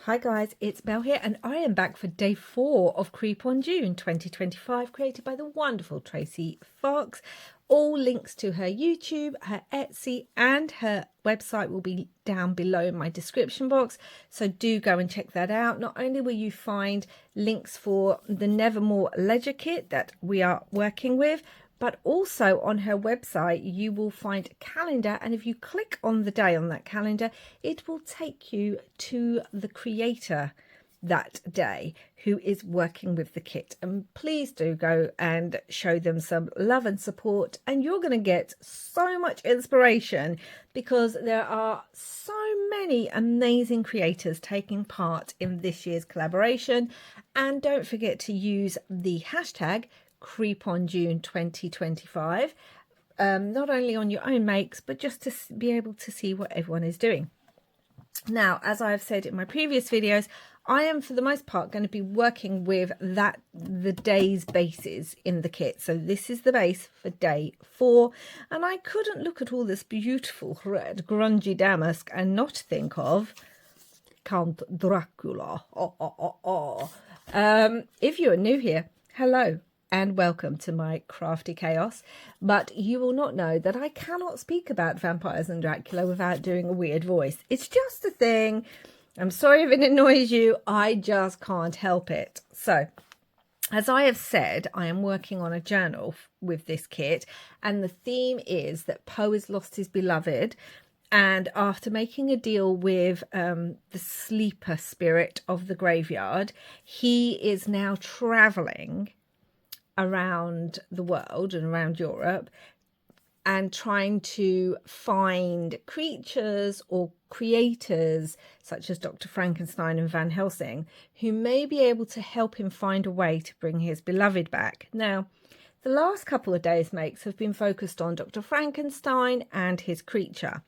Hi guys, it's Mel here and I am back for day 4 of Creep on June 2025, created by the wonderful Tracy Fox. All links to her YouTube, her Etsy and her website will be down below in my description box, so do go and check that out. Not only will you find links for the Nevermore ledger kit that we are working with, but also on her website you will find a calendar, and if you click on the day on that calendar it will take you to the creator that day who is working with the kit. And please do go and show them some love and support, and you're going to get so much inspiration because there are so many amazing creators taking part in this year's collaboration. And don't forget to use the hashtag Creep on June 2025, not only on your own makes but just to be able to see what everyone is doing. Now, as I have said in my previous videos, I am for the most part going to be working with the day's bases in the kit. So this is the base for day 4, and I couldn't look at all this beautiful red grungy damask and not think of Count Dracula. If you are new here, hello and welcome to my crafty chaos, but you will not know that I cannot speak about vampires and Dracula without doing a weird voice. It's just a thing. I'm sorry if it annoys you, I just can't help it. So, as I have said, I am working on a journal with this kit, and the theme is that Poe has lost his beloved, and after making a deal with the sleeper spirit of the graveyard, he is now travelling around the world and around Europe and trying to find creatures or creators such as Dr. Frankenstein and Van Helsing who may be able to help him find a way to bring his beloved back. Now, the last couple of days makes have been focused on Dr. Frankenstein and his creature.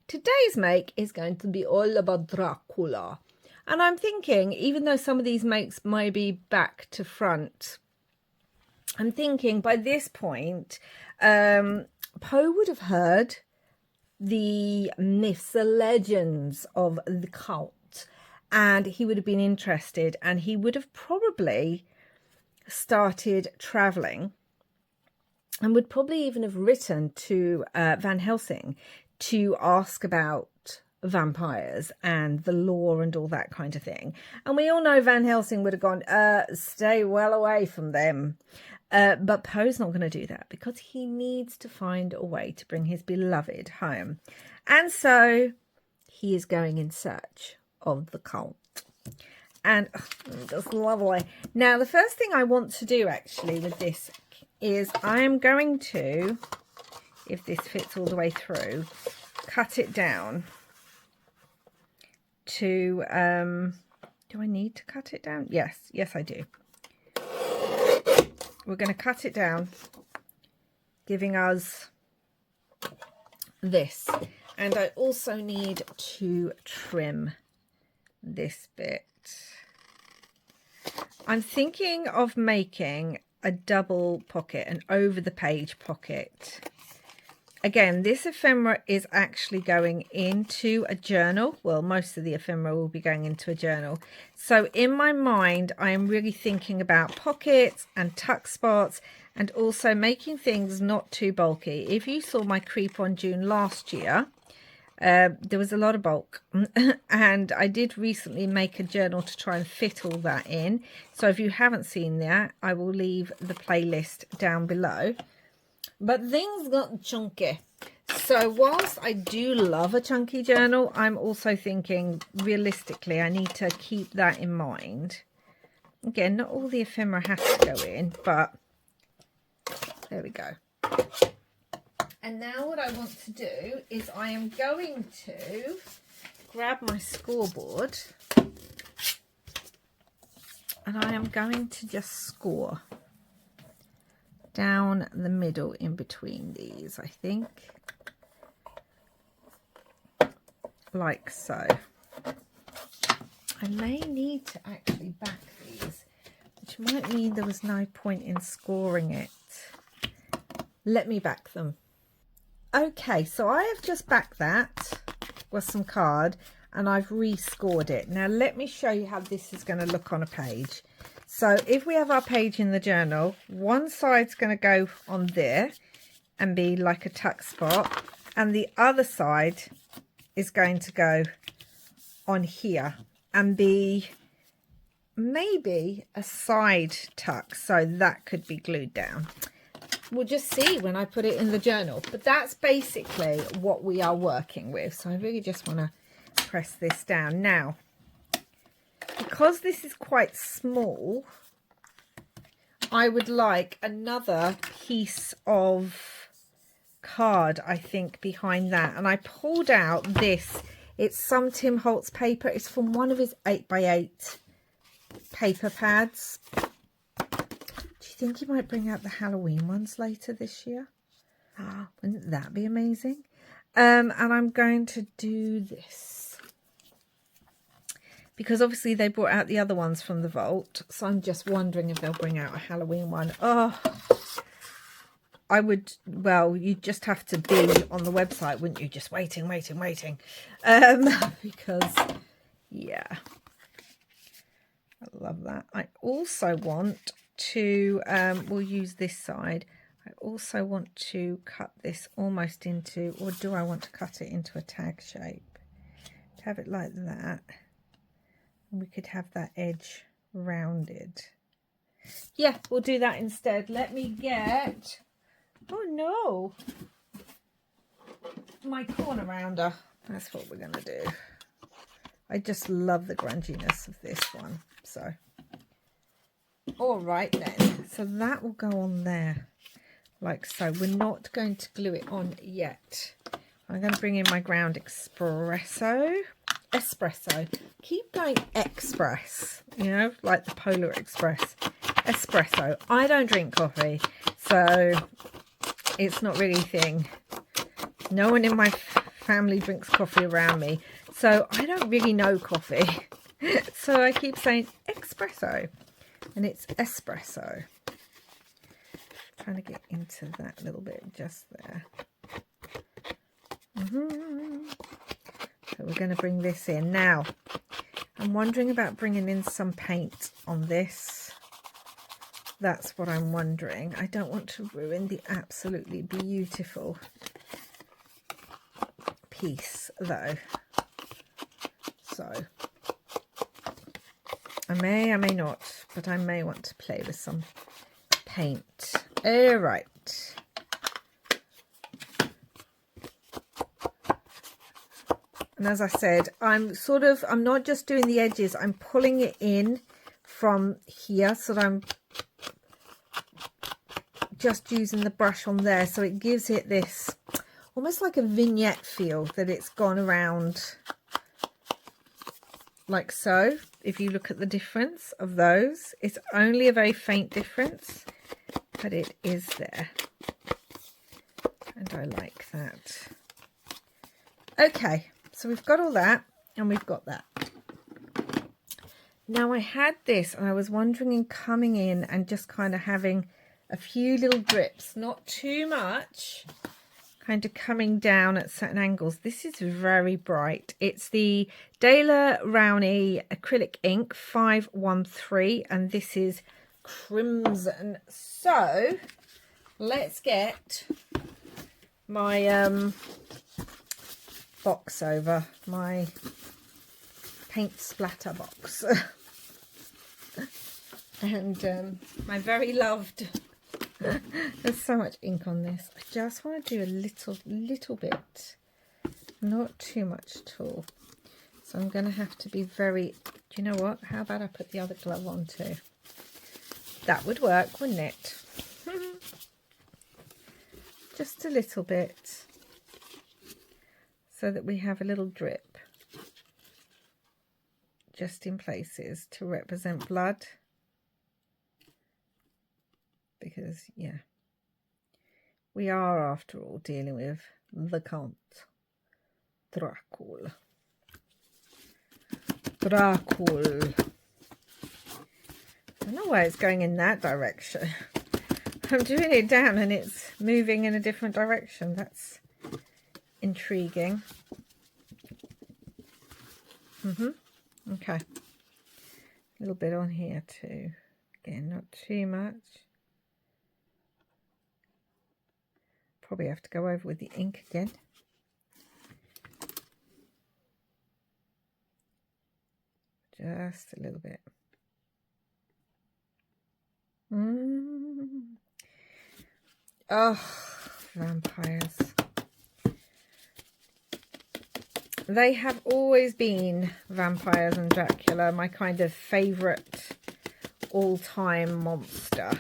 Today's make is going to be all about Dracula. And I'm thinking, even though some of these makes may be back to front, I'm thinking by this point, Poe would have heard the myths, the legends of the Count, and he would have been interested, and he would have probably started travelling and would probably even have written to Van Helsing to ask about vampires and the lore and all that kind of thing. And we all know Van Helsing would have gone, stay well away from them. But Poe's not going to do that because he needs to find a way to bring his beloved home. And so he is going in search of the Count. And that's lovely. Now, the first thing I want to do actually with this is I am going to, if this fits all the way through, cut it down to, do I need to cut it down? Yes, I do. We're going to cut it down, giving us this. And I also need to trim this bit. I'm thinking of making a double pocket, an over the page pocket. Again, this ephemera is actually going into a journal. Well, most of the ephemera will be going into a journal. So in my mind, I am really thinking about pockets and tuck spots and also making things not too bulky. If you saw my Creep on June last year, there was a lot of bulk. And I did recently make a journal to try and fit all that in. So if you haven't seen that, I will leave the playlist down below. But things got chunky. So whilst I do love a chunky journal, I'm also thinking realistically I need to keep that in mind. Again, not all the ephemera has to go in, but there we go. And now what I want to do is I am going to grab my scoreboard and I am going to just score down the middle in between these, I think, like so. I may need to actually back these, which might mean there was no point in scoring it. Let me back them. Okay, so I have just backed that with some card. and I've rescored it. Now let me show you how this is going to look on a page. So if we have our page in the journal, one side's going to go on there and be like a tuck spot, and the other side is going to go on here and be maybe a side tuck, so that could be glued down. We'll just see when I put it in the journal, but that's basically what we are working with. So I really just want to press this down now. Because this is quite small, I would like another piece of card, I think, behind that. And I pulled out this. It's some Tim Holtz paper. It's from one of his 8x8 paper pads. Do you think he might bring out the Halloween ones later this year? Oh, wouldn't that be amazing? And I'm going to do this, because obviously they brought out the other ones from the vault, so I'm just wondering if they'll bring out a Halloween one. Oh, I would, well, you'd just have to be on the website, wouldn't you? Just waiting. Because, yeah, I love that. I also want to, we'll use this side. I also want to cut this almost into, or do I want to cut it into a tag shape? To have it like that. We could have that edge rounded. Yeah, we'll do that instead. Let me get, oh no, my corner rounder. That's what we're going to do. I just love the grunginess of this one. So, all right then. So that will go on there like so. We're not going to glue it on yet. I'm going to bring in my ground espresso. Keep going express, you know, like the Polar Express. Espresso. I don't drink coffee, so it's not really a thing. No one in my family drinks coffee around me, so I don't really know coffee. So I keep saying espresso, and it's espresso. Trying to get into that little bit just there. So we're going to bring this in. Now, I'm wondering about bringing in some paint on this. That's what I'm wondering. I don't want to ruin the absolutely beautiful piece, though. So, I may not, but I may want to play with some paint. All right. And as I said, I'm not just doing the edges, I'm pulling it in from here, so that I'm just using the brush on there, so it gives it this almost like a vignette feel, that it's gone around like so. If you look at the difference of those, it's only a very faint difference, but it is there. And I like that. Okay. So we've got all that, and we've got that. Now I had this, and I was wondering in coming in and just kind of having a few little drips, not too much, kind of coming down at certain angles. This is very bright. It's the Daler Rowney acrylic ink 513, and this is crimson. So let's get my box over, my paint splatter box. And my very loved, there's so much ink on this. I just want to do a little bit, not too much at all. So I'm going to have to be very, do you know what, how about I put the other glove on too? That would work, wouldn't it? Just a little bit, so that we have a little drip just in places to represent blood, because yeah, we are after all dealing with the Count Dracula. I don't know why it's going in that direction. I'm doing it down and it's moving in a different direction. That's intriguing. Okay. A little bit on here too. Again, not too much. Probably have to go over with the ink again. Just a little bit. Oh, vampires. They have always been, vampires and Dracula, my kind of favourite all-time monster.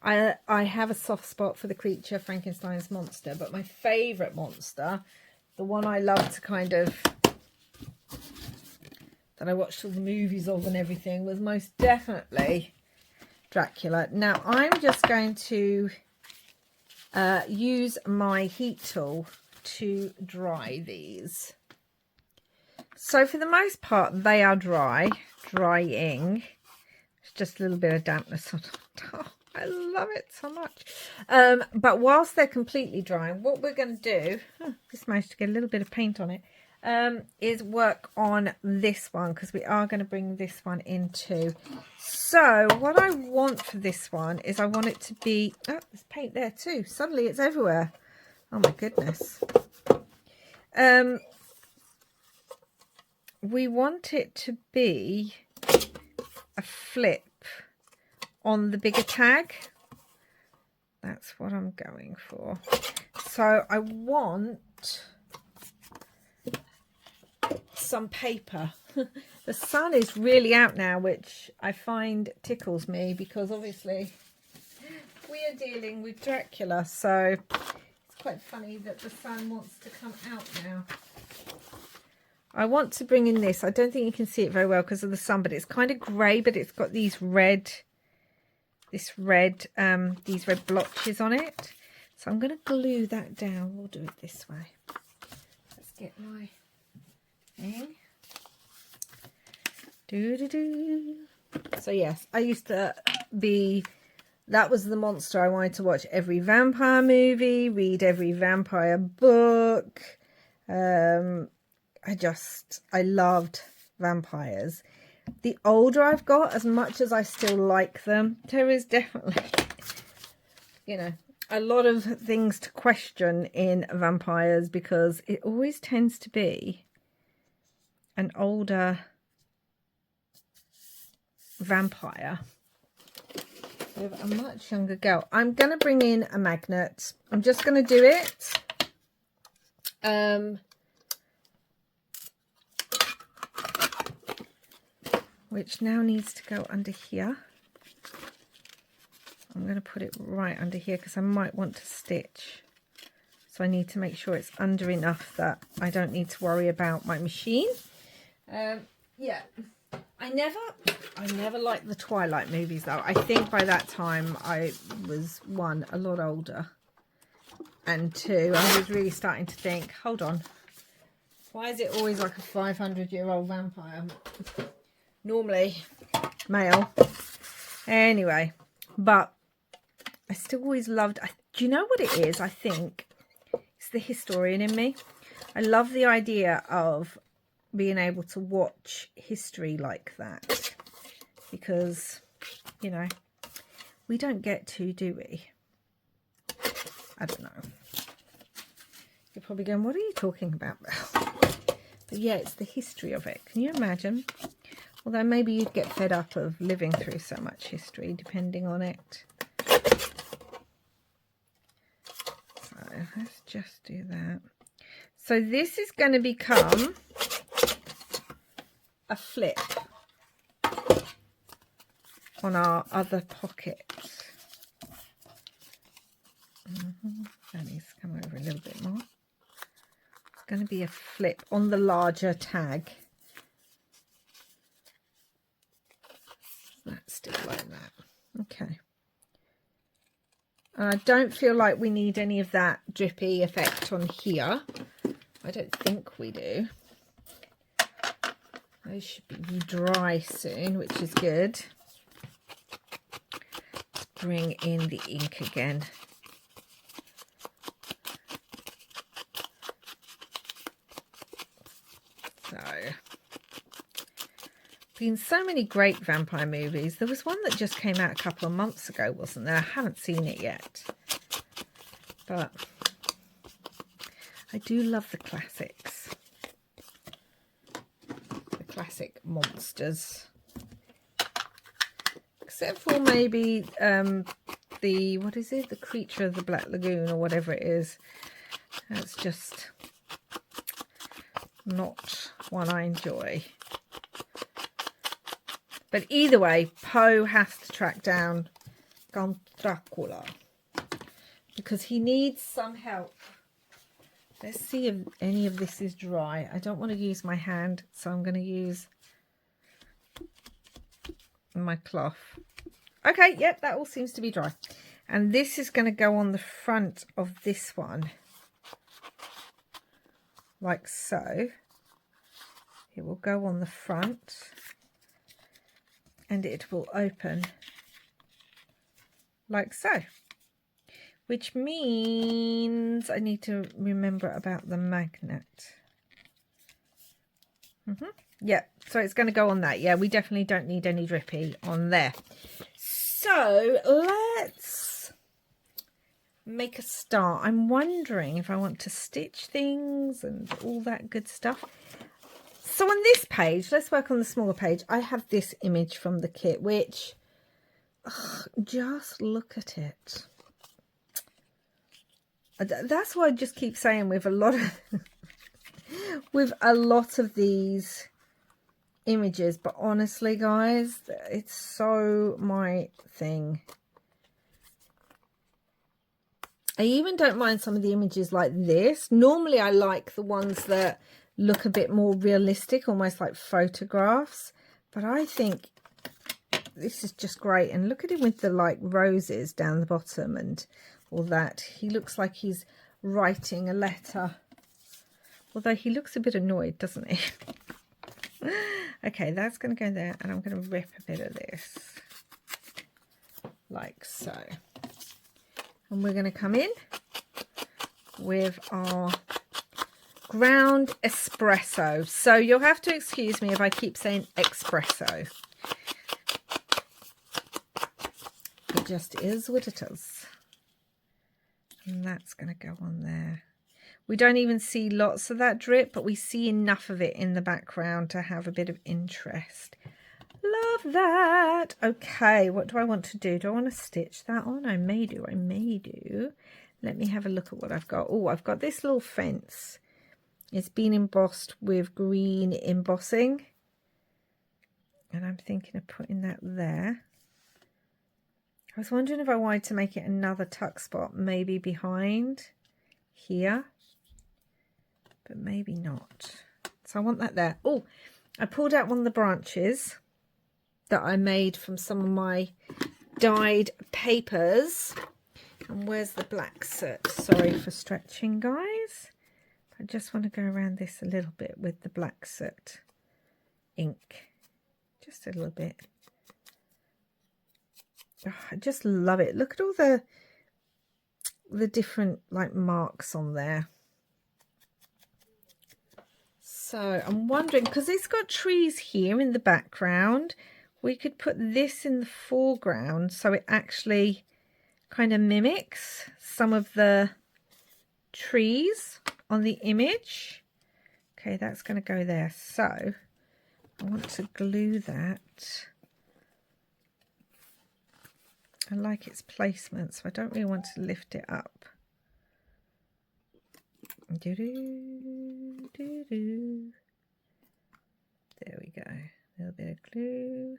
I have a soft spot for the creature, Frankenstein's monster, but my favourite monster, the one I love to kind of, that I watched all the movies of and everything, was most definitely Dracula. Now I'm just going to use my heat tool to dry these. So for the most part they are drying. It's just a little bit of dampness on top. I love it so much. But whilst they're completely drying, what we're going to do, just managed to get a little bit of paint on it, is work on this one, because we are going to bring this one in too. So what I want for this one is I want it to be, oh, there's paint there too. Suddenly it's everywhere. Oh my goodness. We want it to be a flip on the bigger tag. That's what I'm going for. So I want some paper. The sun is really out now, which I find tickles me, because obviously we are dealing with Dracula, so it's quite funny that the sun wants to come out now. I want to bring in this. I don't think you can see it very well because of the sun, but it's kind of grey, but it's got these red blotches on it. So I'm going to glue that down. We'll do it this way. Let's get my thing. So yes, I used to be, that was the monster I wanted to watch every vampire movie, read every vampire book. I loved vampires. The older I've got, as much as I still like them, there is definitely, you know, a lot of things to question in vampires, because it always tends to be an older vampire with a much younger girl. I'm going to bring in a magnet. I'm just going to do it. Which now needs to go under here. I'm going to put it right under here because I might want to stitch. So I need to make sure it's under enough that I don't need to worry about my machine. Yeah, I never liked the Twilight movies though. I think by that time I was, one, a lot older, and two, I was really starting to think, hold on, why is it always like a 500-year-old vampire? Normally male. Anyway, but I still always loved, do you know what it is? I think it's the historian in me. I love the idea of being able to watch history like that, because, you know, we don't get to, do we? I don't know. You're probably going, what are you talking about, Belle? But yeah, it's the history of it. Can you imagine? Although maybe you'd get fed up of living through so much history, depending on it. So let's just do that. So this is going to become a flip on our other pocket. That needs to come over a little bit more. It's going to be a flip on the larger tag. That's still like that. Okay. And I don't feel like we need any of that drippy effect on here. I don't think we do. Those should be dry soon, which is good. Let's bring in the ink again. So been so many great vampire movies. There was one that just came out a couple of months ago, wasn't there? I haven't seen it yet. But I do love the classics. The classic monsters. Except for maybe the, what is it? The Creature of the Black Lagoon or whatever it is. That's just not one I enjoy. But either way, Poe has to track down Count Dracula because he needs some help. Let's see if any of this is dry. I don't want to use my hand, so I'm going to use my cloth. Okay, yep, that all seems to be dry. And this is going to go on the front of this one. Like so. It will go on the front. And it will open like so, which means I need to remember about the magnet. Yeah, so it's going to go on that. Yeah, we definitely don't need any drippy on there. So let's make a start. I'm wondering if I want to stitch things and all that good stuff. So on this page, let's work on the smaller page. I have this image from the kit, which, just look at it. That's why I just keep saying with a lot of these images. But honestly, guys, it's so my thing. I even don't mind some of the images like this. Normally, I like the ones that look a bit more realistic, almost like photographs, but I think this is just great. And look at him with the like roses down the bottom and all that. He looks like he's writing a letter, although he looks a bit annoyed, doesn't he? Okay, that's going to go there, and I'm going to rip a bit of this like so, and we're going to come in with our ground espresso. So you'll have to excuse me if I keep saying espresso. It just is what it is. And that's going to go on there. We don't even see lots of that drip, but we see enough of it in the background to have a bit of interest. Love that. Okay, what do I want to do? Do I want to stitch that on? I may do. Let me have a look at what I've got. Oh, I've got this little fence. It's been embossed with green embossing. And I'm thinking of putting that there. I was wondering if I wanted to make it another tuck spot, maybe behind here. But maybe not. So I want that there. Oh, I pulled out one of the branches that I made from some of my dyed papers. And where's the black soot? Sorry for stretching, guys. I just want to go around this a little bit with the black soot ink. Just a little bit. Oh, I just love it. Look at all the different like marks on there. So I'm wondering, because it's got trees here in the background, we could put this in the foreground so it actually kind of mimics some of the trees on the image. Okay, that's going to go there. So I want to glue that. I like its placement, so I don't really want to lift it up. There we go. A little bit of glue.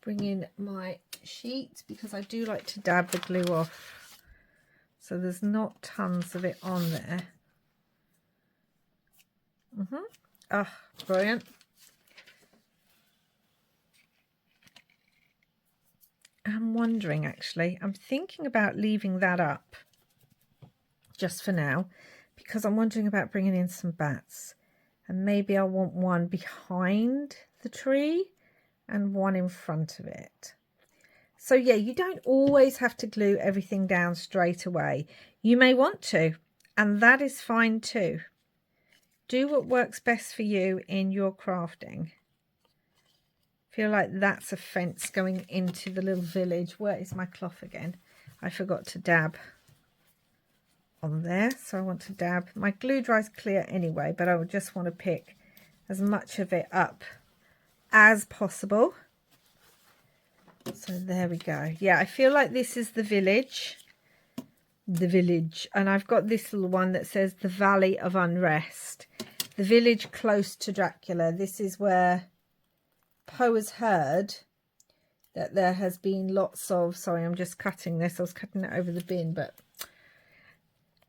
Bring in my sheet because I do like to dab the glue off, so there's not tons of it on there. Oh, brilliant. I'm wondering, actually, I'm thinking about leaving that up just for now, because I'm wondering about bringing in some bats, and maybe I want one behind the tree and one in front of it. So yeah, you don't always have to glue everything down straight away. You may want to, and that is fine too. Do what works best for you in your crafting. Feel like that's a fence going into the little village. Where is my cloth again? I forgot to dab on there, so I want to dab. My glue dries clear anyway, but I would just want to pick as much of it up as possible. So there we go. Yeah, I feel like this is the village. And I've got this little one that says the Valley of Unrest. The village close to Dracula. This is where Poe has heard that there has been lots of, sorry, I'm just cutting this. I was cutting it over the bin, but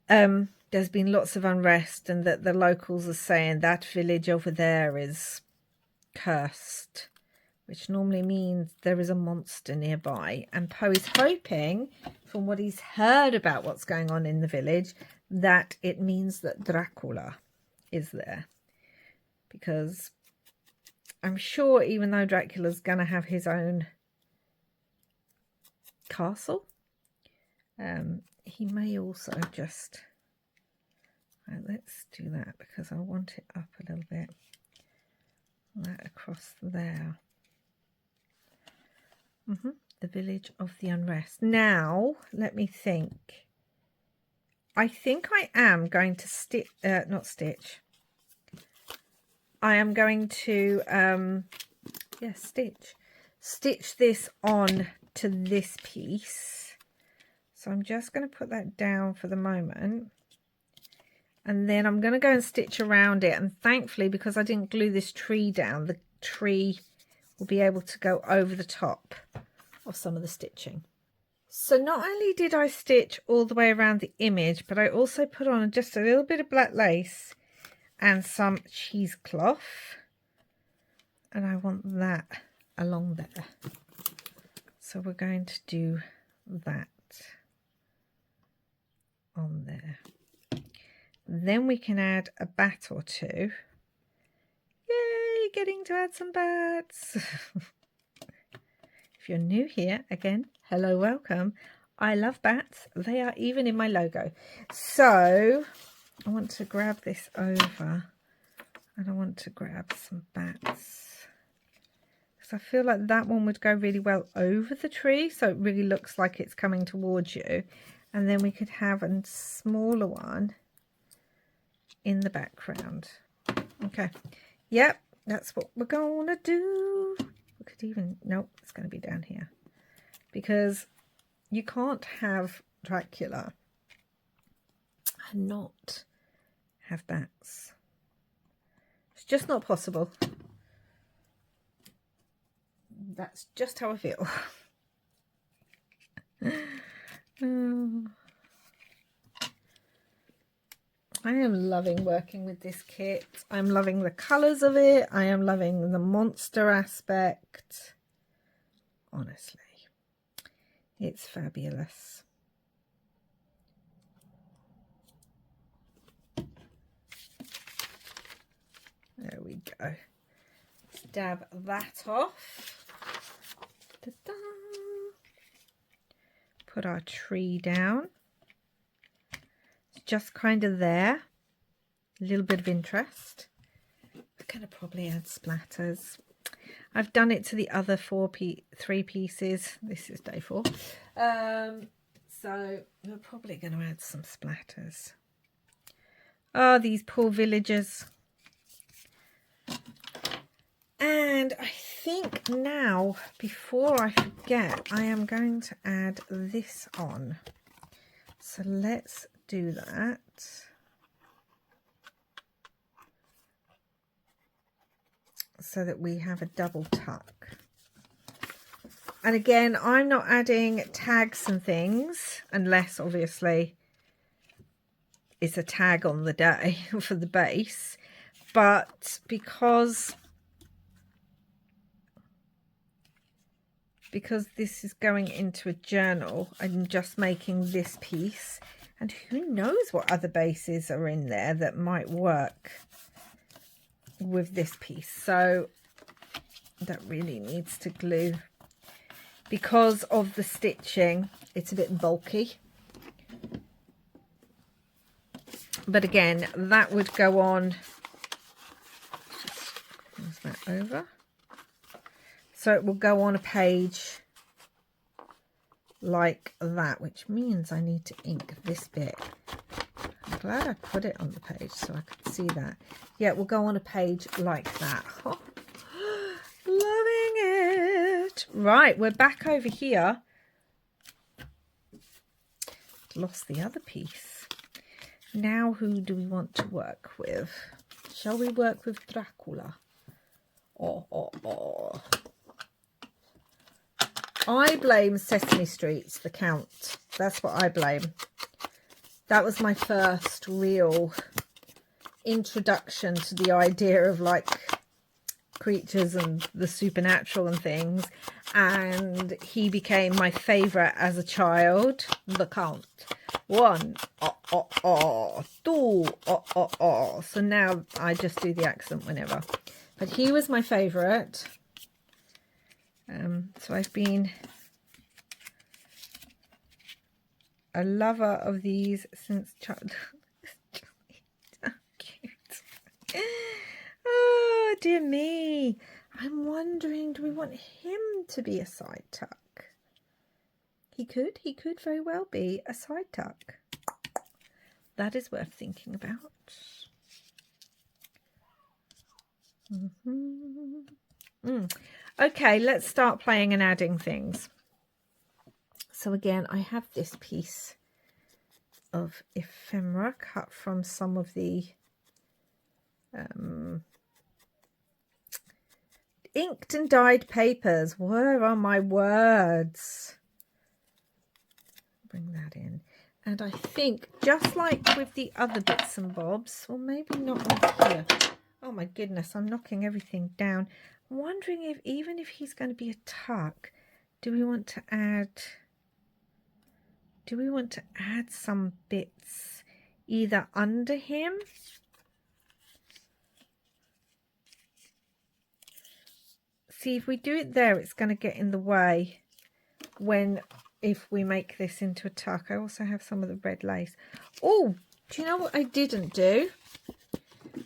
there's been lots of unrest, and that the locals are saying that village over there is cursed, which normally means there is a monster nearby. And Poe is hoping, from what he's heard about what's going on in the village, that it means that Dracula is there. Because I'm sure, even though Dracula's going to have his own castle, he may also just... Right, let's do that, because I want it up a little bit. That across there. The village of the unrest. Now, let me think. I think I am going to stitch, not stitch. I am going to, stitch this on to this piece. So I'm just going to put that down for the moment. And then I'm going to go and stitch around it. And thankfully, because I didn't glue this tree down, the tree will be able to go over the top of some of the stitching. So not only did I stitch all the way around the image, but I also put on just a little bit of black lace and some cheesecloth. And I want that along there. So we're going to do that on there. Then we can add a bat or two. Yay, getting to add some bats. If you're new here, again, hello, welcome. I love bats. They are even in my logo. So I want to grab this over and I want to grab some bats. Because I feel like that one would go really well over the tree. So it really looks like it's coming towards you. And then we could have a smaller one in the background. Okay, yep, that's what we're gonna do. We could even, nope, it's going to be down here, because you can't have Dracula and not have bats. It's just not possible. That's just how I feel. I am loving working with this kit. I'm loving the colours of it. I am loving the monster aspect. Honestly, it's fabulous. There we go. Let's dab that off. Ta-da. Put our tree down. Just kind of there, a little bit of interest. I'm going to probably add splatters. I've done it to the other three pieces. This is day 4. So we're probably going to add some splatters. Oh, these poor villagers. And I think now, before I forget, I am going to add this on. So let's do that. So that we have a double tuck. And again, I'm not adding tags and things, unless obviously it's a tag on the day for the base. But because this is going into a journal, I'm just making this piece. And who knows what other bases are in there that might work with this piece. So that really needs to glue. Because of the stitching, it's a bit bulky. But again, that would go on. Move that over. So it will go on a page like that, which means I need to ink this bit. I'm glad I put it on the page so I could see that. Yeah, it will go on a page like that. Oh, loving it. Right, we're back over here. Lost the other piece. Now who do we want to work with? Shall we work with Dracula? Oh. I blame Sesame Street's The Count. That's what I blame. That was my first real introduction to the idea of like creatures and the supernatural and things. And he became my favourite as a child. The Count. 1, two, So now I just do the accent whenever. But he was my favourite. So I've been a lover of these since childhood. Cute. Oh, dear me. I'm wondering, do we want him to be a side tuck? He could very well be a side tuck. That is worth thinking about. Okay, let's start playing and adding things. So again, I have this piece of ephemera cut from some of the inked and dyed papers. Where are my words? Bring that in. And I think, just like with the other bits and bobs, or maybe not on here. Oh my goodness, I'm knocking everything down. I'm wondering if, even if he's going to be a tuck, do we want to add some bits either under him? See, if we do it there, it's going to get in the way if we make this into a tuck. I also have some of the red lace. Oh, do you know what I didn't do?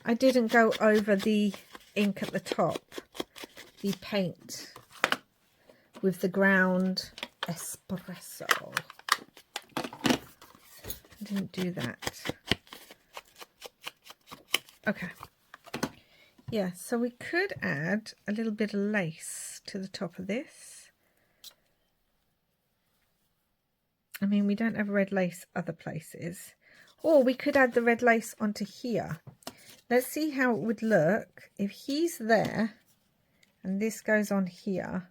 I didn't go over the ink at the top, the paint with the ground espresso. I didn't do that. Okay. Yeah, so we could add a little bit of lace to the top of this. I mean, we don't have red lace other places. Or we could add the red lace onto here. Let's see how it would look if he's there and this goes on here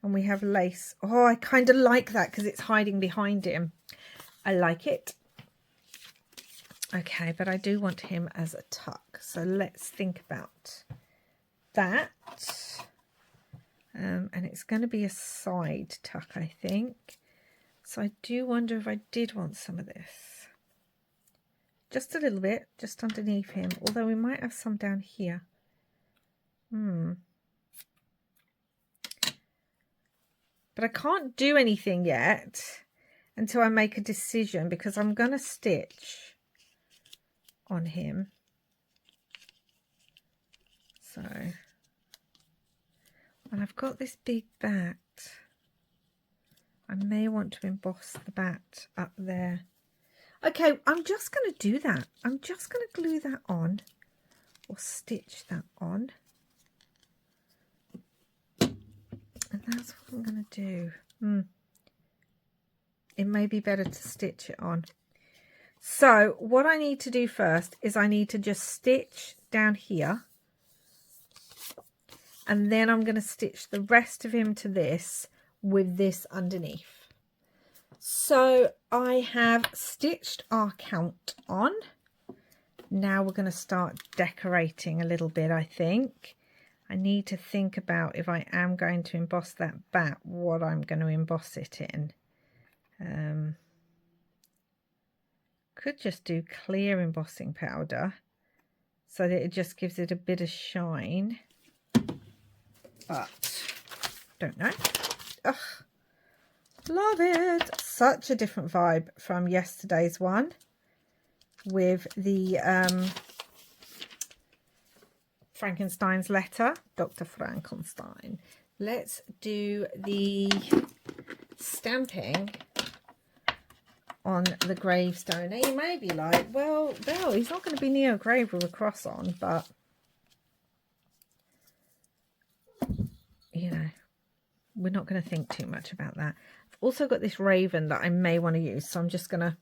and we have lace. Oh, I kind of like that because it's hiding behind him. I like it. Okay, but I do want him as a tuck. So let's think about that. And it's going to be a side tuck, I think. So I do wonder if I did want some of this. Just a little bit, just underneath him. Although we might have some down here. But I can't do anything yet until I make a decision, because I'm going to stitch on him. So, and I've got this big bat. I may want to emboss the bat up there. Okay, I'm just going to do that. I'm just going to glue that on or stitch that on. And that's what I'm going to do. It may be better to stitch it on. So what I need to do first is I need to just stitch down here. And then I'm going to stitch the rest of him to this with this underneath. So I have stitched our count on. Now we're going to start decorating a little bit, I think. I need to think about, if I am going to emboss that bat, what I'm going to emboss it in. Could just do clear embossing powder so that it just gives it a bit of shine. But don't know. Ugh, love it. Such a different vibe from yesterday's one with the Frankenstein's letter, Dr. Frankenstein. let's do the stamping on the gravestone. Now you may be like, well, no, he's not going to be near a grave with a cross on, but you know, we're not going to think too much about that. I've also got this raven that I may want to use, so I'm just going to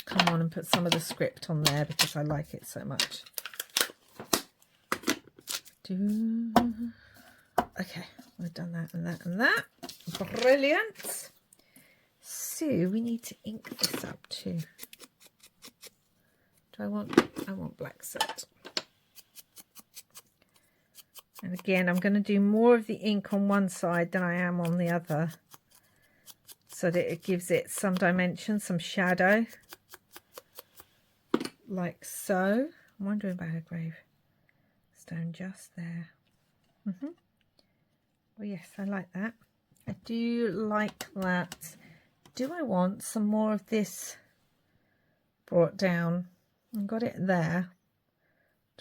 come on and put some of the script on there because I like it so much. Okay, we've done that and that and that. Brilliant. So we need to ink this up too. I want black soot. And again, I'm going to do more of the ink on one side than I am on the other, so that it gives it some dimension, some shadow, like so. I'm wondering about a gravestone just there. Well, yes, I like that. I do like that. Do I want some more of this brought down? I've got it there.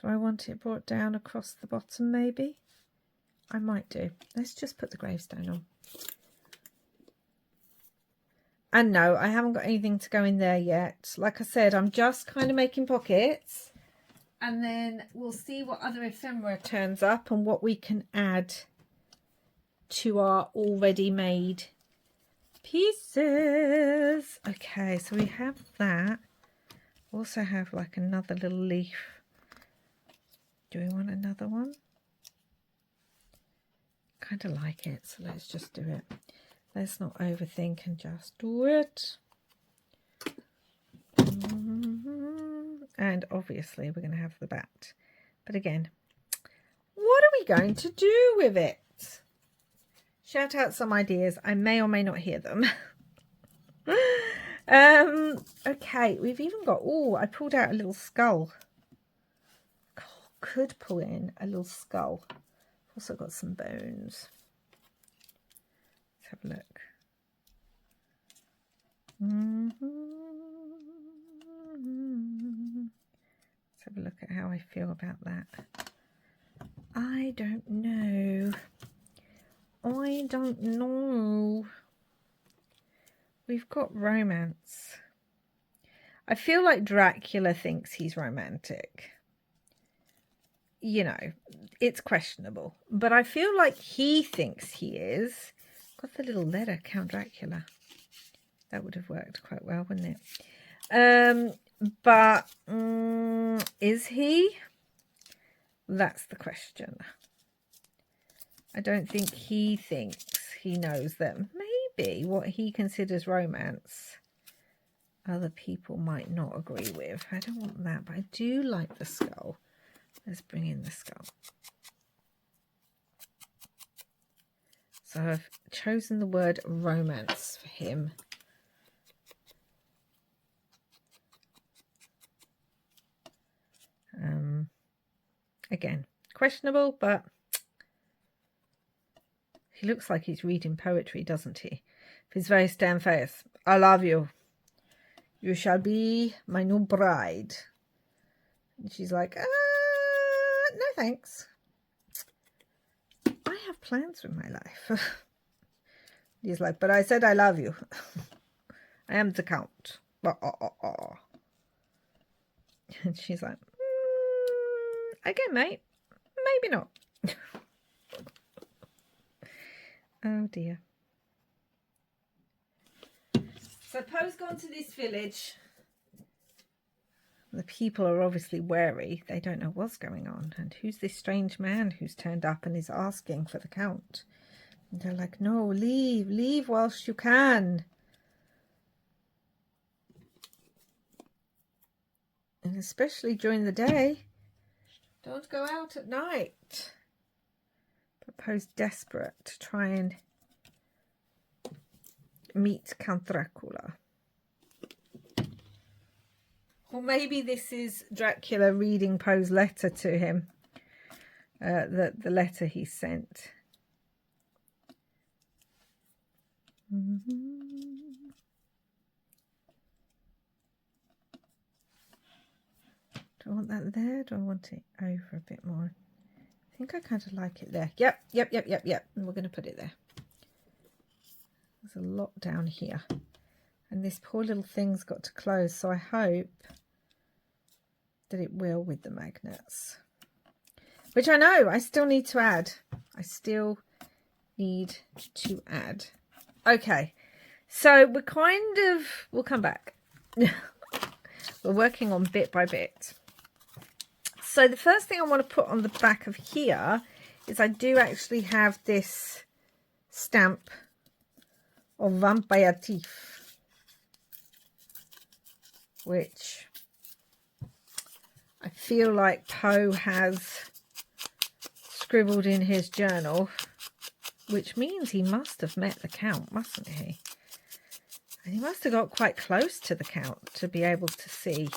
Do I want it brought down across the bottom maybe? I might do. Let's just put the gravestone on. And no, I haven't got anything to go in there yet. Like I said, I'm just kind of making pockets. And then we'll see what other ephemera turns up and what we can add to our already made pieces. Okay, so we have that. Also have like another little leaf. Do we want another one? Kind of like it, so let's just do it. Let's not overthink and just do it. And obviously we're going to have the bat. But again, what are we going to do with it? Shout out some ideas. I may or may not hear them. Okay, we've even got, oh, I pulled out a little skull. Could pull in a little skull. Also got some bones. Let's have a look. Let's have a look at how I feel about that. I don't know. I don't know. We've got romance. I feel like Dracula thinks he's romantic. You know, it's questionable, but I feel like he thinks he is. Got the little letter, Count Dracula. That would have worked quite well, wouldn't it? But is he? That's the question. I don't think he thinks he knows that maybe what he considers romance, other people might not agree with. I don't want that, but I do like the skull. Let's bring in the skull. So I've chosen the word romance for him. Again, questionable, but he looks like he's reading poetry, doesn't he? His very stern face. I love you. You shall be my new bride. And she's like, no thanks. I have plans with my life. He's like, but I said I love you. I am the count. And she's like, again, mate, maybe not. Oh dear. So Poe's gone to this village. The people are obviously wary. They don't know what's going on. And who's this strange man who's turned up and is asking for the count? And they're like, no, leave whilst you can. And especially during the day. Don't go out at night. But Poe's desperate to try and meet Count Dracula. Or maybe this is Dracula reading Poe's letter to him. The letter he sent. Do I want that there? Do I want it over a bit more? I think I kind of like it there. Yep. And we're going to put it there. There's a lot down here. And this poor little thing's got to close, so I hope that it will with the magnets. Which I know I still need to add. Okay, so we'll come back. We're working on bit by bit. So the first thing I want to put on the back of here is I do actually have this stamp of vampire teeth, which I feel like Poe has scribbled in his journal, which means he must have met the Count, mustn't he? And he must have got quite close to the Count to be able to see.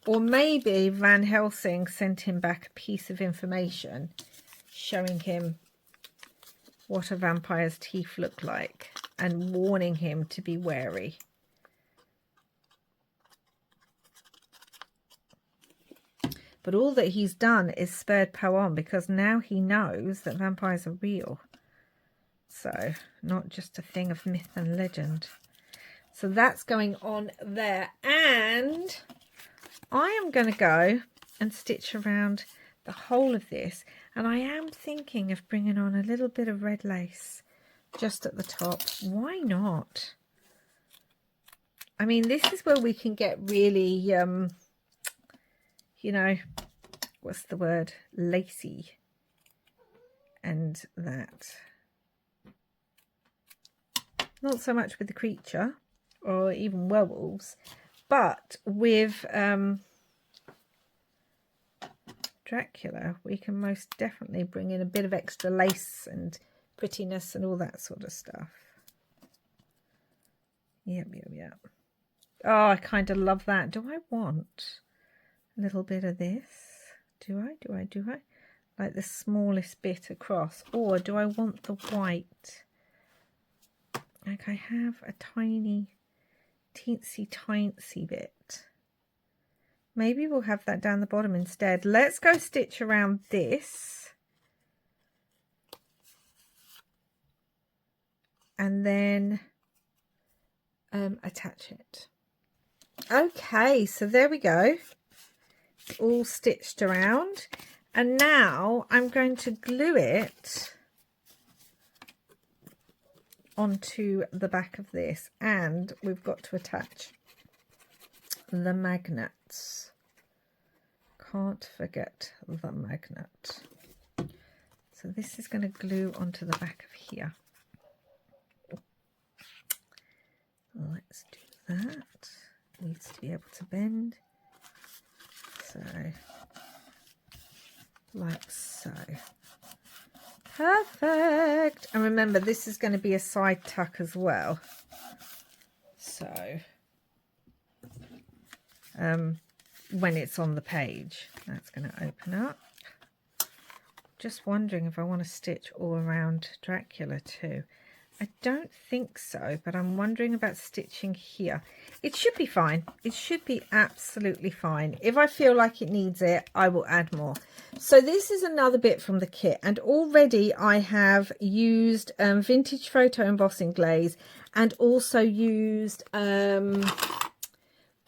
Or maybe Van Helsing sent him back a piece of information showing him what a vampire's teeth look like and warning him to be wary. But all that he's done is spurred Poe on, because now he knows that vampires are real. So, not just a thing of myth and legend. So that's going on there. And I am going to go and stitch around the whole of this. And I am thinking of bringing on a little bit of red lace just at the top. Why not? I mean, this is where we can get really... you know, what's the word? Lacy. And that. Not so much with the creature or even werewolves, but with Dracula, we can most definitely bring in a bit of extra lace and prettiness and all that sort of stuff. Yep. Oh, I kind of love that. Do I want a little bit of this? Do I? Like the smallest bit across, or do I want the white? Like I have a tiny, teensy bit. Maybe we'll have that down the bottom instead. Let's go stitch around this. And then attach it. Okay, so there we go. All stitched around, and now I'm going to glue it onto the back of this, and we've got to attach the magnets. Can't forget the magnet. So this is going to glue onto the back of here. Let's do that. Needs to be able to bend. So, like so. Perfect. And remember, this is going to be a side tuck as well. So, when it's on the page, that's going to open up. Just wondering if I want to stitch all around Dracula too. I don't think so, but I'm wondering about stitching here. It should be fine. It should be absolutely fine. If I feel like it needs it, I will add more. So this is another bit from the kit, and already I have used vintage photo embossing glaze and also used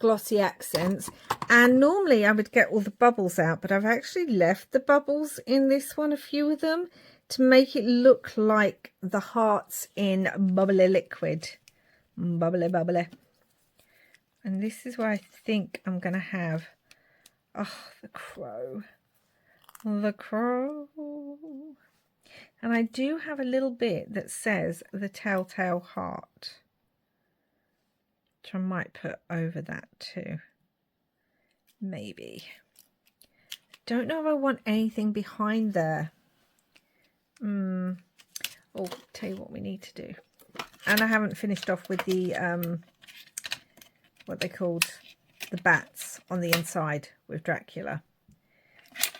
glossy accents. And normally I would get all the bubbles out, but I've actually left the bubbles in this one, a few of them, to make it look like the hearts in Bubbly Liquid. Bubbly. And this is where I think I'm going to have, oh, the crow. The crow. And I do have a little bit that says the telltale heart, which I might put over that too. Maybe. Don't know if I want anything behind there. Oh, tell you what we need to do. And I haven't finished off with the what they called the bats on the inside with Dracula.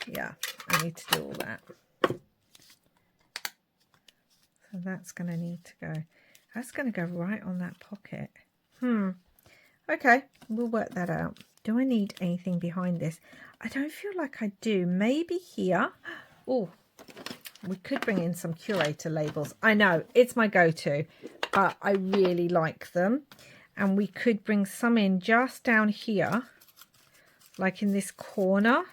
Yeah, I need to do all that. So that's going to need to go. That's going to go right on that pocket. Okay, we'll work that out. Do I need anything behind this? I don't feel like I do. Maybe here. Oh, we could bring in some curator labels. I know, it's my go-to, but I really like them. And we could bring some in just down here, like in this corner.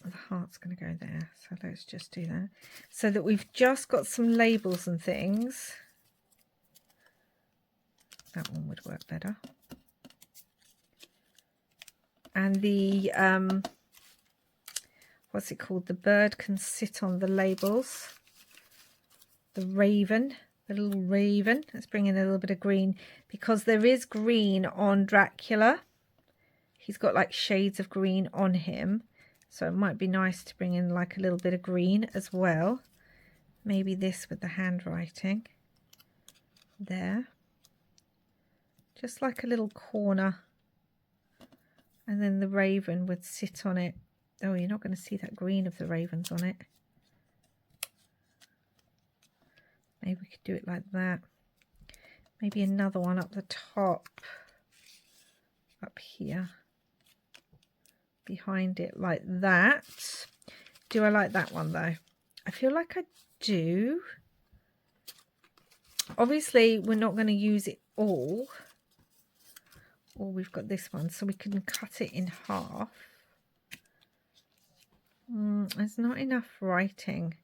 The heart's going to go there, so let's just do that. So that we've just got some labels and things. That one would work better. And the, what's it called? The bird can sit on the labels. The raven, the little raven. Let's bring in a little bit of green, because there is green on Dracula. He's got like shades of green on him. So it might be nice to bring in like a little bit of green as well. Maybe this with the handwriting. There. Just like a little corner. And then the raven would sit on it. Oh, you're not going to see that green of the ravens on it. Maybe we could do it like that. Maybe another one up the top. Up here. Behind it like that. Do I like that one though? I feel like I do. Obviously, we're not going to use it all. Or we've got this one, so we can cut it in half. There's not enough writing.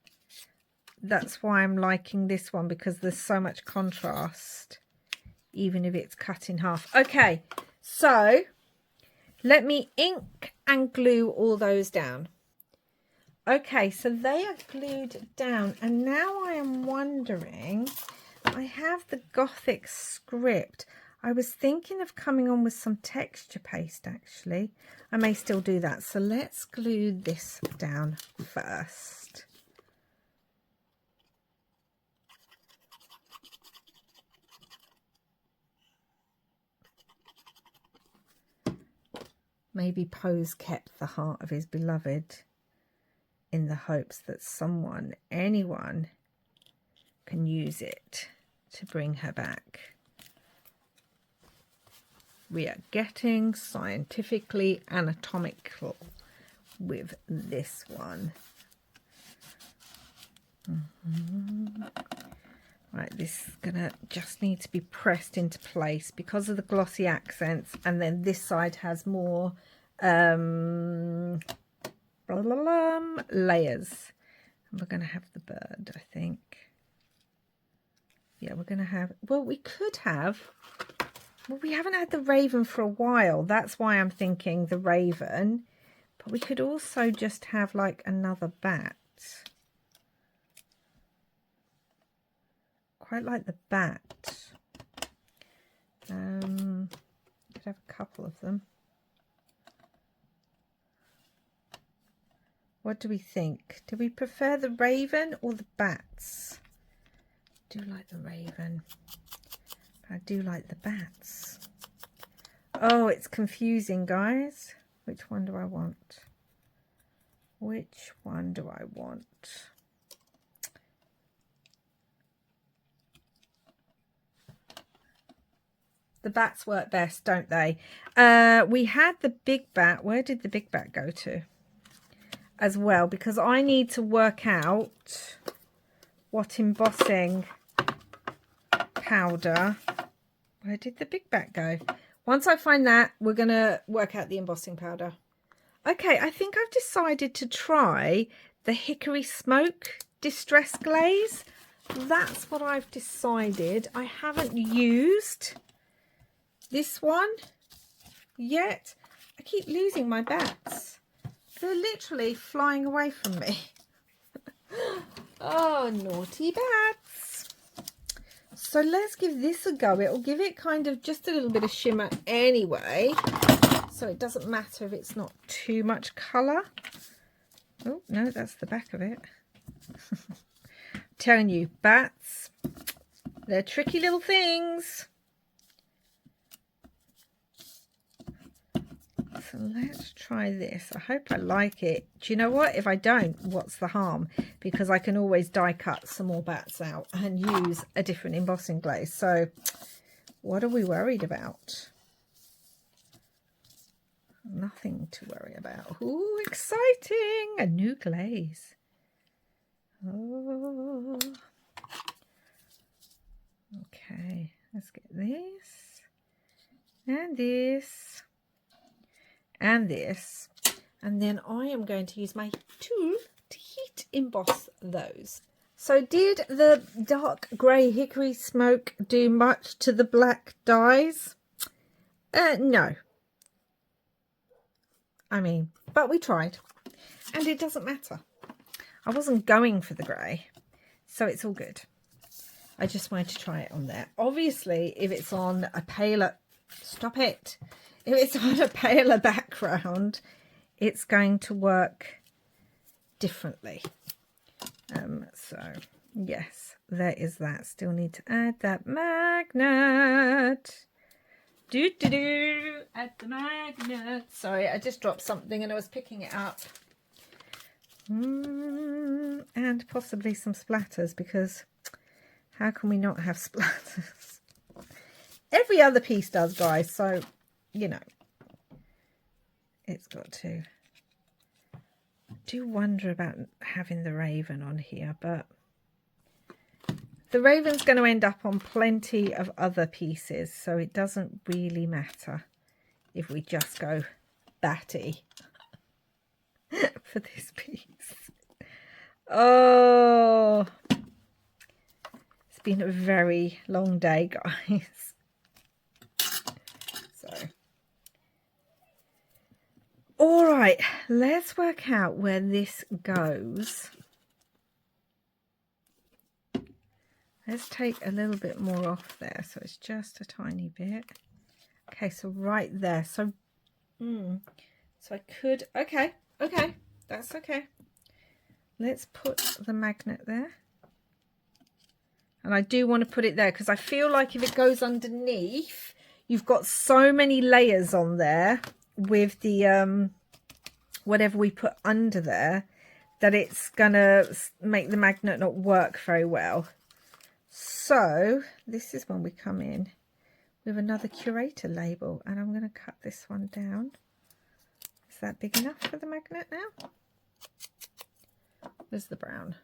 That's why I'm liking this one, because there's so much contrast, even if it's cut in half. Okay, so let me ink and glue all those down. Okay, so they are glued down, and now I am wondering, I have the Gothic script. I was thinking of coming on with some texture paste, actually. I may still do that. So let's glue this down first. Maybe Poe's kept the heart of his beloved in the hopes that someone, anyone, can use it to bring her back. We are getting scientifically anatomical with this one. Right, this is gonna just need to be pressed into place because of the glossy accents, and then this side has more layers. And we're gonna have the bird, I think. Yeah, we're gonna have, well, we could have, well, we haven't had the raven for a while. That's why I'm thinking the raven. But we could also just have like another bat. Quite like the bat. Could have a couple of them. What do we think? Do we prefer the raven or the bats? I do like the raven. I do like the bats. Oh, it's confusing, guys. Which one do I want? Which one do I want? The bats work best, don't they? We had the big bat. Where did the big bat go to? As well, because I need to work out what embossing powder. Where did the big bat go? Once I find that, we're going to work out the embossing powder. Okay, I think I've decided to try the Hickory Smoke Distress Glaze. That's what I've decided. I haven't used this one yet. I keep losing my bats. They're literally flying away from me. Oh, naughty bats. So let's give this a go. It'll give it kind of just a little bit of shimmer anyway. So it doesn't matter if it's not too much colour. Oh, no, that's the back of it. I'm telling you, bats, they're tricky little things. So let's try this. I hope I like it. Do you know what? If I don't, what's the harm? Because I can always die cut some more bats out and use a different embossing glaze. So what are we worried about? Nothing to worry about. Ooh, exciting! A new glaze. Oh. Okay, let's get this. And this. And this. And then I am going to use my tool to heat emboss those. So did the dark grey hickory smoke do much to the black dyes? No. I mean, but we tried. And it doesn't matter. I wasn't going for the grey, so it's all good. I just wanted to try it on there. Obviously, if it's on a paler... Stop it. If it's on a paler background, it's going to work differently. So, yes, there is that. Still need to add that magnet. Add the magnet. Sorry, I just dropped something and I was picking it up. And possibly some splatters, because how can we not have splatters? Every other piece does, guys, so you know it's got to. I do wonder about having the raven on here, but the raven's going to end up on plenty of other pieces, so it doesn't really matter if we just go batty for this piece. Oh, it's been a very long day, guys. So, all right, let's work out where this goes. Let's take a little bit more off there, so it's just a tiny bit. Okay, so right there. So, so I could. Okay, that's okay. Let's put the magnet there. And I do want to put it there because I feel like if it goes underneath, you've got so many layers on there with the whatever we put under there that it's gonna make the magnet not work very well. So this is when we come in with another curator label, and I'm going to cut this one down. Is that big enough for the magnet now? Where's the brown?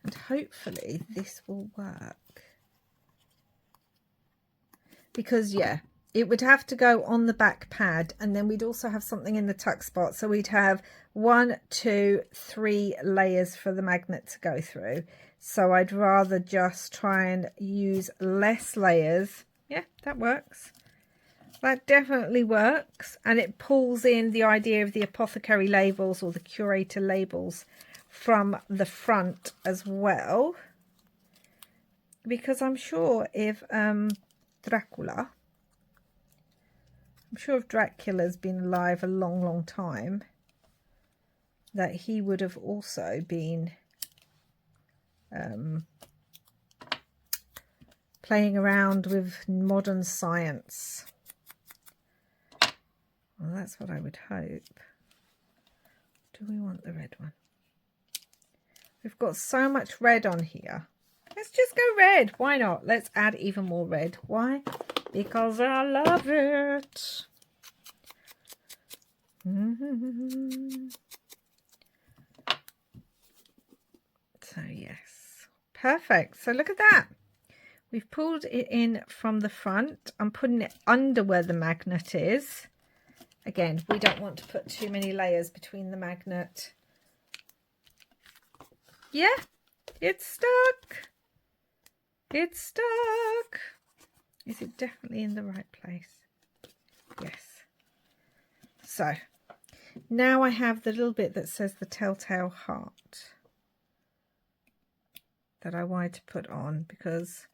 And hopefully this will work. Because, yeah, it would have to go on the back pad, and then we'd also have something in the tuck spot. So we'd have 1, 2, 3 layers for the magnet to go through. So I'd rather just try and use less layers. Yeah, that works. That definitely works. And it pulls in the idea of the apothecary labels or the curator labels from the front as well. Because I'm sure if Dracula's been alive a long time, that he would have also been playing around with modern science. Well, that's what I would hope. Do we want the red one? We've got so much red on here. Let's just go red. Why not? Let's add even more red. Why? Because I love it. So yes, perfect. So look at that. We've pulled it in from the front. I'm putting it under where the magnet is. Again, we don't want to put too many layers between the magnet. Yeah, it's stuck. It's stuck. Is it definitely in the right place? Yes. So now I have the little bit that says the telltale heart that I wanted to put on because,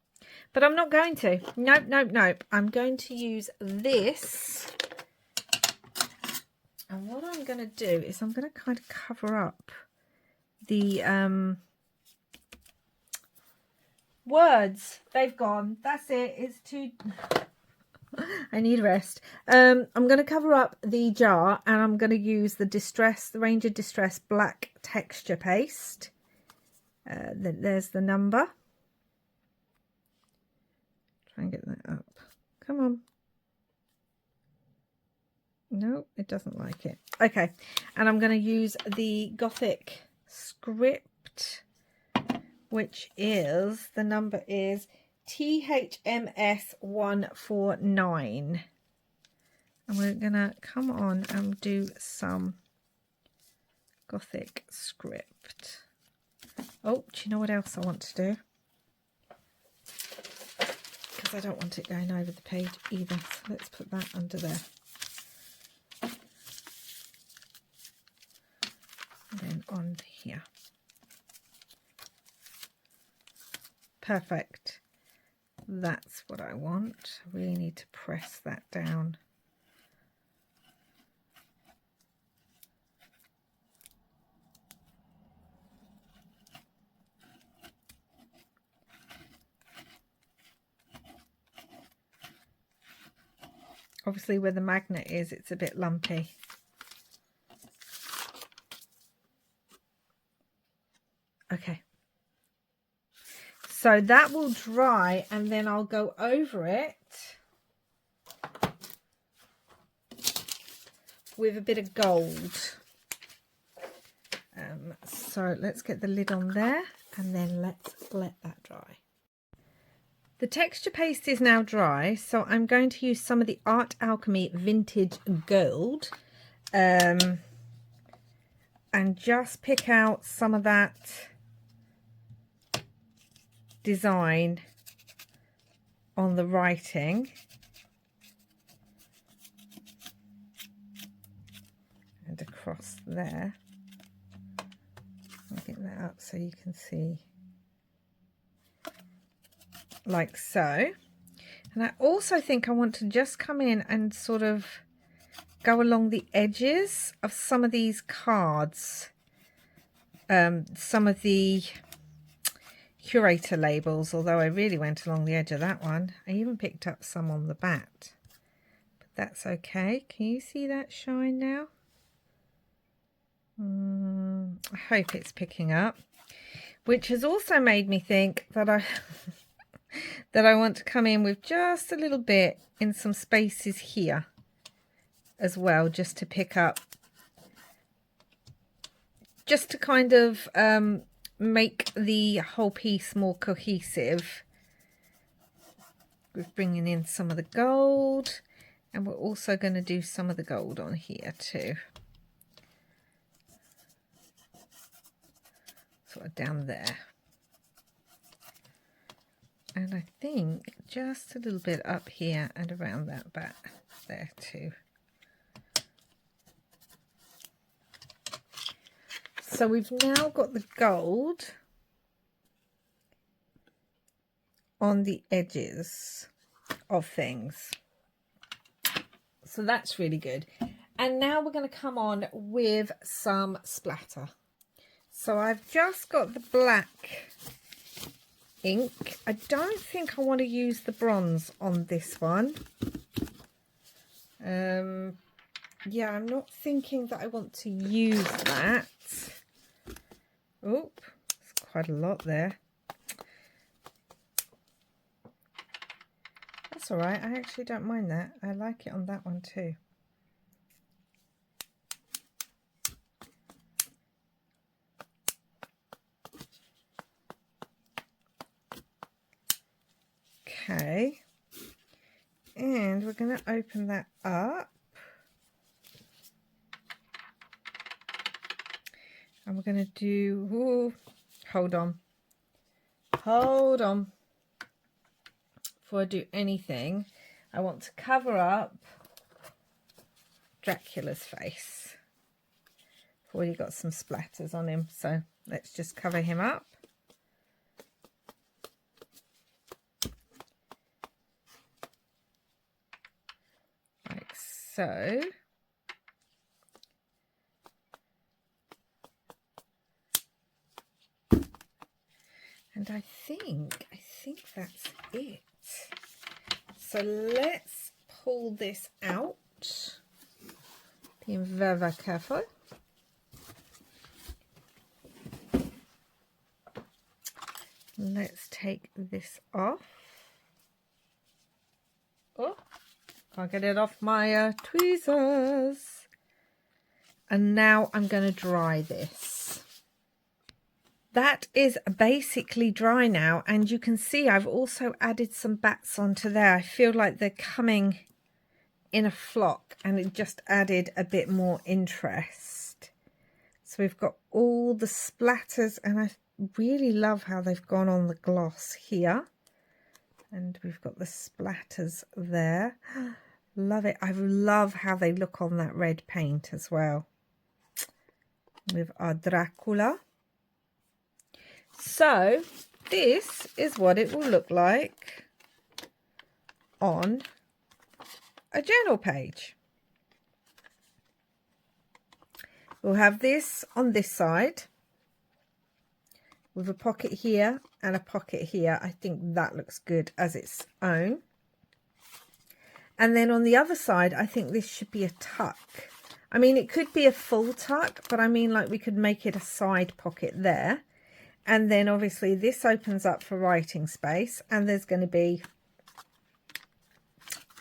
but I'm not going to. Nope. I'm going to use this. And what I'm going to do is I'm going to kind of cover up the words. They've gone. That's it. It's too... I need rest. I'm going to cover up the jar, and I'm going to use the Ranger Distress black texture paste. There's the number. Try and get that up Come on. No, it doesn't like it. Okay, and I'm going to use the Gothic script, which is, the number is THMS 149. And we're going to come on and do some Gothic script. Oh, do you know what else I want to do? Because I don't want it going over the page either. So let's put that under there. And then on here. Perfect. That's what I want. I really need to press that down. Obviously where the magnet is, it's a bit lumpy. Okay. So that will dry and then I'll go over it with a bit of gold. So let's get the lid on there and then let's let that dry. The texture paste is now dry, so I'm going to use some of the Art Alchemy Vintage Gold and just pick out some of that design on the writing. And across there. I'll get that up so you can see. Like so. And I also think I want to just come in and sort of go along the edges of some of these cards, some of the curator labels, although I really went along the edge of that one. I even picked up some on the bat, but that's okay. Can you see that shine now? I hope it's picking up, which has also made me think that I that I want to come in with just a little bit in some spaces here as well, just to pick up, just to kind of make the whole piece more cohesive. We're bringing in some of the gold, and we're also going to do some of the gold on here too. Sort of down there. And I think just a little bit up here and around that back there too. So we've now got the gold on the edges of things. So that's really good. And now we're going to come on with some splatter. So I've just got the black ink. I don't think I want to use the bronze on this one. Yeah, I'm not thinking that I want to use that. Oh, it's quite a lot there. That's all right. I actually don't mind that. I like it on that one too. Okay, and we're going to open that up, and we're going to do, ooh, hold on, before I do anything, I want to cover up Dracula's face. I've already got some splatters on him, so let's just cover him up. So, and I think that's it. So let's pull this out, being very, very careful. Let's take this off. Oh, can't get it off my tweezers. And now I'm going to dry this. That is basically dry now, and you can see I've also added some bats onto there. I feel like they're coming in a flock, and it just added a bit more interest. So we've got all the splatters, and I really love how they've gone on the gloss here. And we've got the splatters there. Love it. I love how they look on that red paint as well. With our Dracula. So this is what it will look like on a journal page. We'll have this on this side with a pocket here and a pocket here. I think that looks good as its own. And then on the other side, I think this should be a tuck. I mean, it could be a full tuck, but I mean, like, we could make it a side pocket there. And then obviously this opens up for writing space, and there's going to be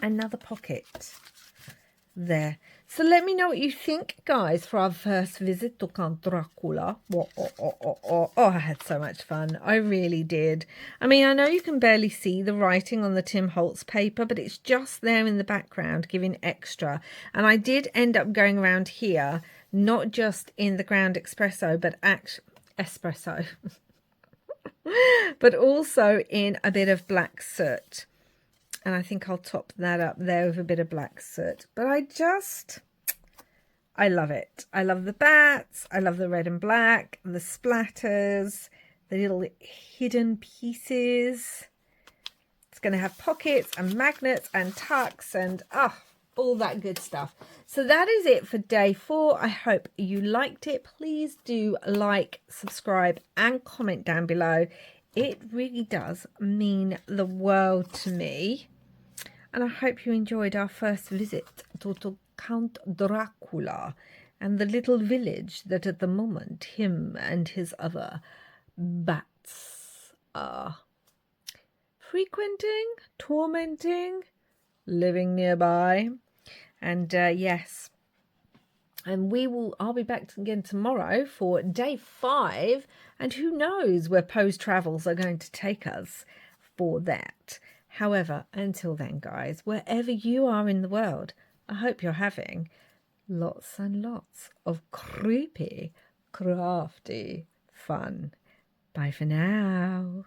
another pocket there. So let me know what you think, guys, for our first visit to Count Dracula. Oh, I had so much fun. I really did. I mean, I know you can barely see the writing on the Tim Holtz paper, but it's just there in the background, giving extra. And I did end up going around here, not just in the ground espresso, but espresso, but also in a bit of black soot. And I think I'll top that up there with a bit of black soot. But I love it. I love the bats. I love the red and black, the splatters, the little hidden pieces. It's going to have pockets and magnets and tucks and all that good stuff. So that is it for day 4. I hope you liked it. Please do like, subscribe and comment down below. It really does mean the world to me. And I hope you enjoyed our first visit to Count Dracula and the little village that at the moment him and his other bats are frequenting, tormenting, living nearby. And yes, and I'll be back again tomorrow for day 5, and who knows where Poe's travels are going to take us for that. However, until then, guys, wherever you are in the world, I hope you're having lots and lots of creepy, crafty fun. Bye for now.